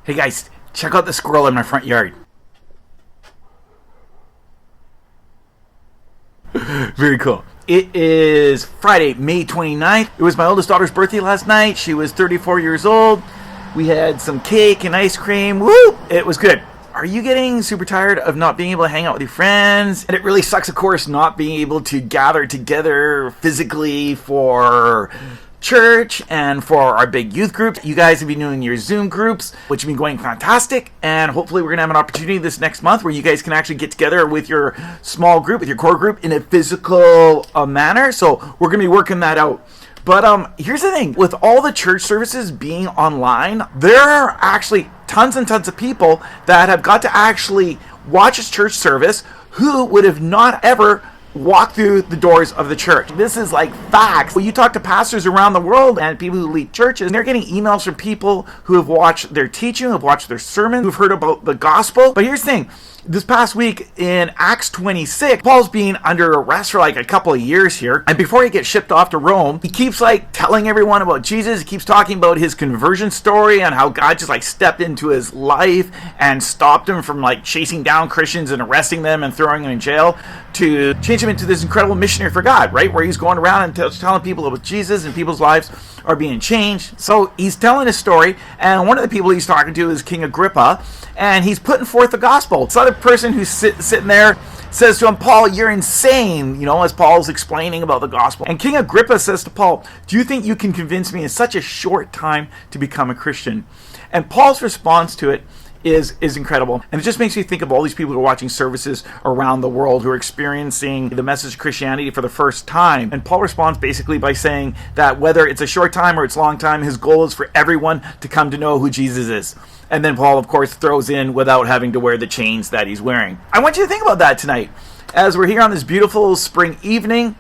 Hey guys, check out the squirrel in my front yard. Very cool. It is Friday, May 29th. It was my oldest daughter's birthday last night. She was 34 years old. We had some cake and ice cream. Woo! It was good. Are you getting super tired of not being able to hang out with your friends? And it really sucks, of course, not being able to gather together physically for church and for our big youth group. You guys have been doing your Zoom groups, which have been going fantastic, and hopefully we're going to have an opportunity this next month where you guys can actually get together with your small group, with your core group in a physical manner. So we're going to be working that out. But here's the thing, with all the church services being online, there are actually tons and tons of people that have got to actually watch a church service who would have not ever walk through the doors of the church. This is like facts. Well, you talk to pastors around the world and people who lead churches, and they're getting emails from people who have watched their teaching, who have watched their sermon, who've heard about the gospel. But here's the thing. This past week in Acts 26, Paul's being under arrest for like a couple of years here. And before he gets shipped off to Rome, he keeps like telling everyone about Jesus. He keeps talking about his conversion story and how God just like stepped into his life and stopped him from like chasing down Christians and arresting them and throwing them in jail to change him into this incredible missionary for God, right? Where he's going around and telling people about Jesus and people's lives are being changed. So he's telling his story, and one of the people he's talking to is King Agrippa, and he's putting forth the gospel. This other person who's sitting there says to him, Paul, you're insane, as Paul's explaining about the gospel. And King Agrippa says to Paul, do you think you can convince me in such a short time to become a Christian? And Paul's response to it is incredible. And it just makes me think of all these people who are watching services around the world who are experiencing the message of Christianity for the first time. And Paul responds basically by saying that whether it's a short time or it's a long time, his goal is for everyone to come to know who Jesus is. And then Paul, of course, throws in without having to wear the chains that he's wearing. I want you to think about that tonight. As we're here on this beautiful spring evening,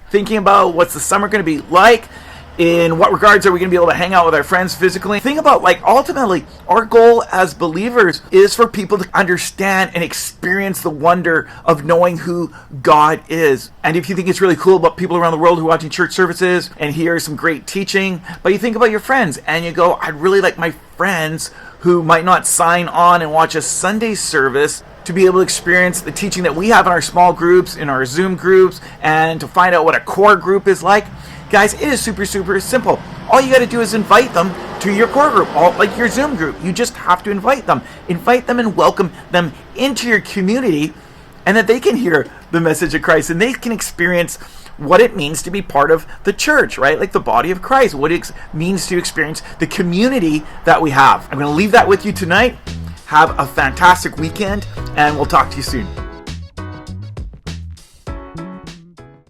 thinking about what's the summer going to be like, in what regards are we going to be able to hang out with our friends physically? Think about, ultimately, our goal as believers is for people to understand and experience the wonder of knowing who God is. And if you think it's really cool about people around the world who are watching church services and hear some great teaching, but you think about your friends and you go, I'd really like my friends who might not sign on and watch a Sunday service to be able to experience the teaching that we have in our small groups, in our Zoom groups, and to find out what a core group is like. Guys, it is super, super simple. All you got to do is invite them to your core group, like your Zoom group. You just have to invite them. Invite them and welcome them into your community, and that they can hear the message of Christ and they can experience what it means to be part of the church, right? Like the body of Christ, what it means to experience the community that we have. I'm going to leave that with you tonight. Have a fantastic weekend, and we'll talk to you soon.